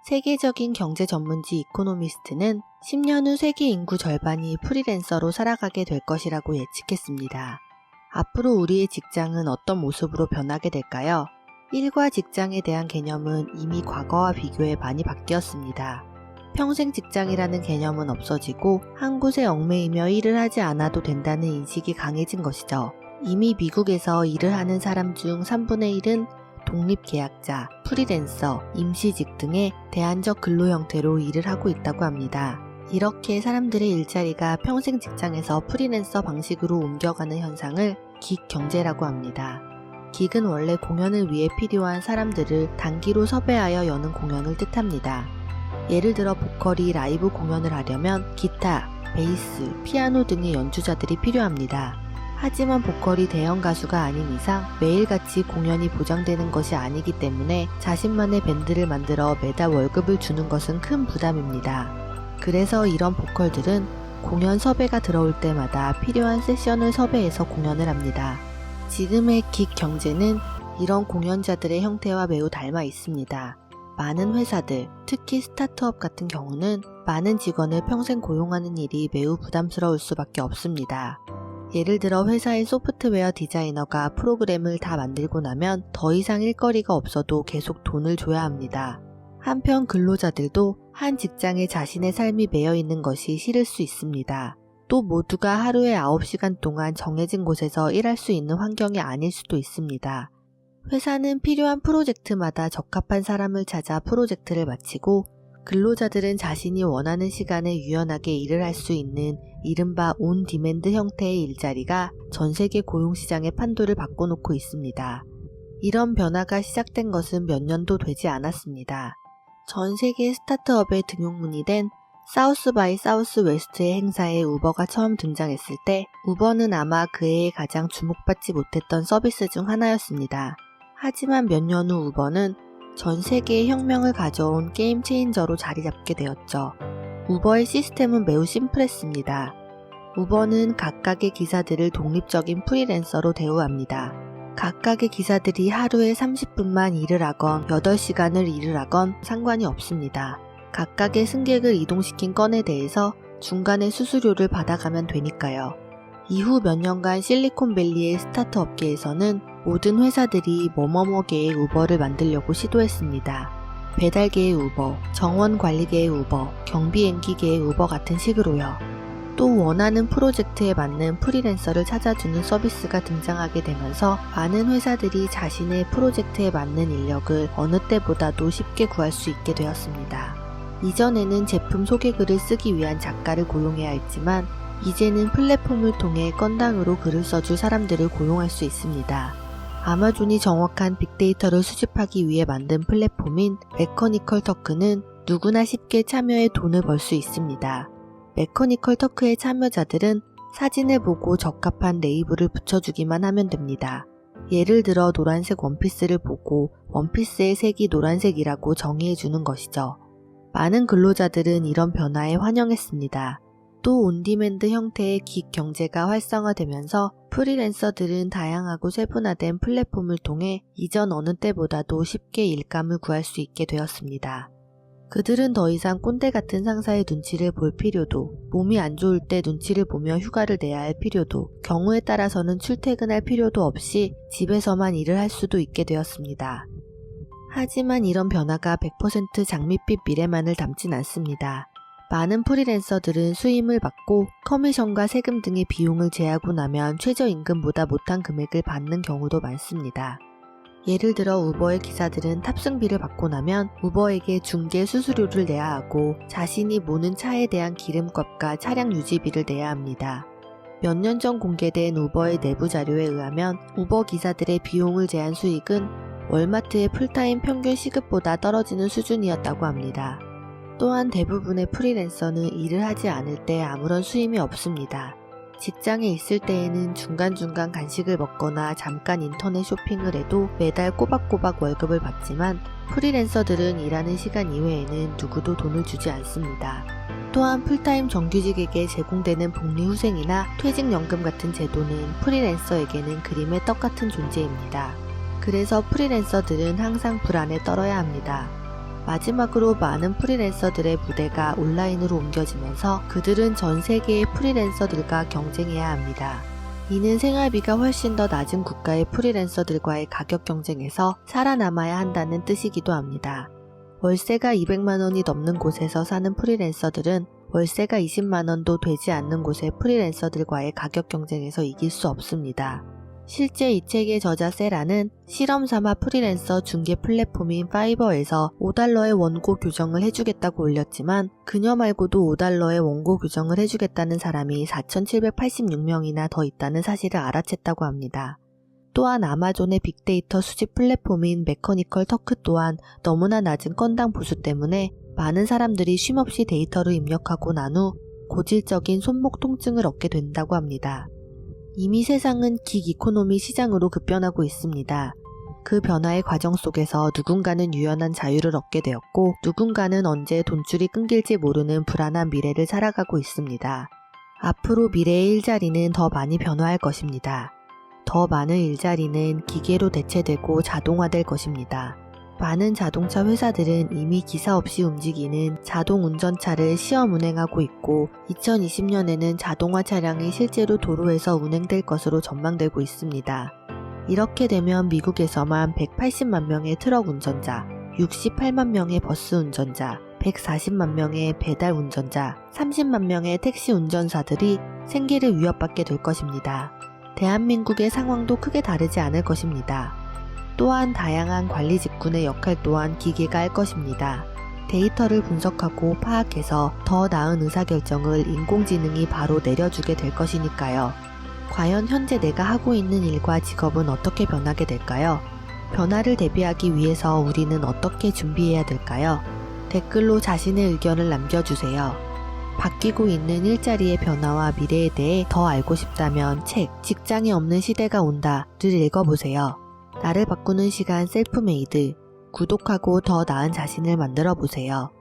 세계적인 경제 전문지 이코노미스트는 10년 후 세계 인구 절반이 프리랜서로 살아가게 될 것이라고 예측했습니다. 앞으로 우리의 직장은 어떤 모습으로 변하게 될까요? 일과 직장에 대한 개념은 이미 과거와 비교해 많이 바뀌었습니다. 평생 직장이라는 개념은 없어지고 한 곳에 얽매이며 일을 하지 않아도 된다는 인식이 강해진 것이죠. 이미 미국에서 일을 하는 사람 중 3분의 1은 독립계약자, 프리랜서, 임시직 등의 대안적 근로 형태로 일을 하고 있다고 합니다. 이렇게 사람들의 일자리가 평생 직장에서 프리랜서 방식으로 옮겨가는 현상을 긱경제라고 합니다. 긱은 원래 공연을 위해 필요한 사람들을 단기로 섭외하여 여는 공연을 뜻합니다. 예를 들어 보컬이 라이브 공연을 하려면 기타, 베이스, 피아노 등의 연주자들이 필요합니다. 하지만 보컬이 대형 가수가 아닌 이상 매일같이 공연이 보장되는 것이 아니기 때문에 자신만의 밴드를 만들어 매달 월급을 주는 것은 큰 부담입니다. 그래서 이런 보컬들은 공연 섭외가 들어올 때마다 필요한 세션을 섭외해서 공연을 합니다. 지금의 긱경제는 이런 공연자들의 형태와 매우 닮아 있습니다. 많은 회사들, 특히 스타트업 같은 경우는 많은 직원을 평생 고용하는 일이 매우 부담스러울 수밖에 없습니다. 예를 들어 회사의 소프트웨어 디자이너가 프로그램을 다 만들고 나면 더 이상 일거리가 없어도 계속 돈을 줘야 합니다. 한편 근로자들도 한 직장에 자신의 삶이 매여 있는 것이 싫을 수 있습니다. 또 모두가 하루에 9시간 동안 정해진 곳에서 일할 수 있는 환경이 아닐 수도 있습니다. 회사는 필요한 프로젝트마다 적합한 사람을 찾아 프로젝트를 마치고 근로자들은 자신이 원하는 시간에 유연하게 일을 할 수 있는 이른바 온 디맨드 형태의 일자리가 전 세계 고용시장의 판도를 바꿔놓고 있습니다. 이런 변화가 시작된 것은 몇 년도 되지 않았습니다. 전 세계 스타트업에 등용문의 된 사우스 바이 사우스 웨스트의 행사에 우버가 처음 등장했을 때 우버는 아마 그 해에 가장 주목받지 못했던 서비스 중 하나였습니다. 하지만 몇 년 후 우버는 전 세계의 혁명을 가져온 게임 체인저로 자리 잡게 되었죠. 우버의 시스템은 매우 심플했습니다. 우버는 각각의 기사들을 독립적인 프리랜서로 대우합니다. 각각의 기사들이 하루에 30분만 일을 하건 8시간을 일을 하건 상관이 없습니다. 각각의 승객을 이동시킨 건에 대해서 중간에 수수료를 받아가면 되니까요. 이후 몇 년간 실리콘밸리의 스타트 업계에서는 모든 회사들이 뭐뭐뭐계의 우버를 만들려고 시도했습니다. 배달계의 우버, 정원관리계의 우버, 경비행기계의 우버 같은 식으로요. 또 원하는 프로젝트에 맞는 프리랜서를 찾아주는 서비스가 등장하게 되면서 많은 회사들이 자신의 프로젝트에 맞는 인력을 어느 때보다도 쉽게 구할 수 있게 되었습니다. 이전에는 제품 소개글을 쓰기 위한 작가를 고용해야 했지만 이제는 플랫폼을 통해 건당으로 글을 써줄 사람들을 고용할 수 있습니다. 아마존이 정확한 빅데이터를 수집하기 위해 만든 플랫폼인 메커니컬 터크는 누구나 쉽게 참여해 돈을 벌 수 있습니다. 메커니컬 터크의 참여자들은 사진을 보고 적합한 레이블을 붙여주기만 하면 됩니다. 예를 들어 노란색 원피스를 보고 원피스의 색이 노란색이라고 정의해주는 것이죠. 많은 근로자들은 이런 변화에 환영했습니다. 또 온디맨드 형태의 긱경제가 활성화되면서 프리랜서들은 다양하고 세분화된 플랫폼을 통해 이전 어느 때보다도 쉽게 일감을 구할 수 있게 되었습니다. 그들은 더 이상 꼰대 같은 상사의 눈치를 볼 필요도, 몸이 안 좋을 때 눈치를 보며 휴가를 내야 할 필요도, 경우에 따라서는 출퇴근할 필요도 없이 집에서만 일을 할 수도 있게 되었습니다. 하지만 이런 변화가 100% 장밋빛 미래만을 담진 않습니다. 많은 프리랜서들은 수임을 받고 커미션과 세금 등의 비용을 제하고 나면 최저임금보다 못한 금액을 받는 경우도 많습니다. 예를 들어 우버의 기사들은 탑승비를 받고 나면 우버에게 중개 수수료를 내야 하고 자신이 모는 차에 대한 기름값과 차량 유지비를 내야 합니다. 몇 년 전 공개된 우버의 내부 자료에 의하면 우버 기사들의 비용을 제한 수익은 월마트의 풀타임 평균 시급보다 떨어지는 수준이었다고 합니다. 또한 대부분의 프리랜서는 일을 하지 않을 때 아무런 수임이 없습니다. 직장에 있을 때에는 중간중간 간식을 먹거나 잠깐 인터넷 쇼핑을 해도 매달 꼬박꼬박 월급을 받지만 프리랜서들은 일하는 시간 이외에는 누구도 돈을 주지 않습니다. 또한 풀타임 정규직에게 제공되는 복리후생이나 퇴직연금 같은 제도는 프리랜서에게는 그림의 떡 같은 존재입니다. 그래서 프리랜서들은 항상 불안에 떨어야 합니다. 마지막으로 많은 프리랜서들의 무대가 온라인으로 옮겨지면서 그들은 전 세계의 프리랜서들과 경쟁해야 합니다. 이는 생활비가 훨씬 더 낮은 국가의 프리랜서들과의 가격 경쟁에서 살아남아야 한다는 뜻이기도 합니다. 월세가 200만 원이 넘는 곳에서 사는 프리랜서들은 월세가 20만 원도 되지 않는 곳의 프리랜서들과의 가격 경쟁에서 이길 수 없습니다. 실제 이 책의 저자 세라는 실험 삼아 프리랜서 중개 플랫폼인 파이버에서 $5의 원고 교정을 해주겠다고 올렸지만 그녀 말고도 $5의 원고 교정을 해주겠다는 사람이 4,786명이나 더 있다는 사실을 알아챘다고 합니다. 또한 아마존의 빅데이터 수집 플랫폼인 메커니컬 터크 또한 너무나 낮은 건당 보수 때문에 많은 사람들이 쉼없이 데이터를 입력하고 난 후 고질적인 손목 통증을 얻게 된다고 합니다. 이미 세상은 긱 이코노미 시장으로 급변하고 있습니다. 그 변화의 과정 속에서 누군가는 유연한 자유를 얻게 되었고 누군가는 언제 돈줄이 끊길지 모르는 불안한 미래를 살아가고 있습니다. 앞으로 미래의 일자리는 더 많이 변화할 것입니다. 더 많은 일자리는 기계로 대체되고 자동화될 것입니다. 많은 자동차 회사들은 이미 기사 없이 움직이는 자동 운전차를 시험 운행하고 있고 2020년에는 자동화 차량이 실제로 도로에서 운행될 것으로 전망되고 있습니다. 이렇게 되면 미국에서만 180만 명의 트럭 운전자, 68만 명의 버스 운전자, 140만 명의 배달 운전자, 30만 명의 택시 운전사들이 생계를 위협받게 될 것입니다. 대한민국의 상황도 크게 다르지 않을 것입니다. 또한 다양한 관리 직군의 역할 또한 기계가 할 것입니다. 데이터를 분석하고 파악해서 더 나은 의사결정을 인공지능이 바로 내려주게 될 것이니까요. 과연 현재 내가 하고 있는 일과 직업은 어떻게 변하게 될까요? 변화를 대비하기 위해서 우리는 어떻게 준비해야 될까요? 댓글로 자신의 의견을 남겨주세요. 바뀌고 있는 일자리의 변화와 미래에 대해 더 알고 싶다면 책 직장이 없는 시대가 온다를 읽어보세요. 나를 바꾸는 시간 셀프메이드. 구독하고 더 나은 자신을 만들어 보세요.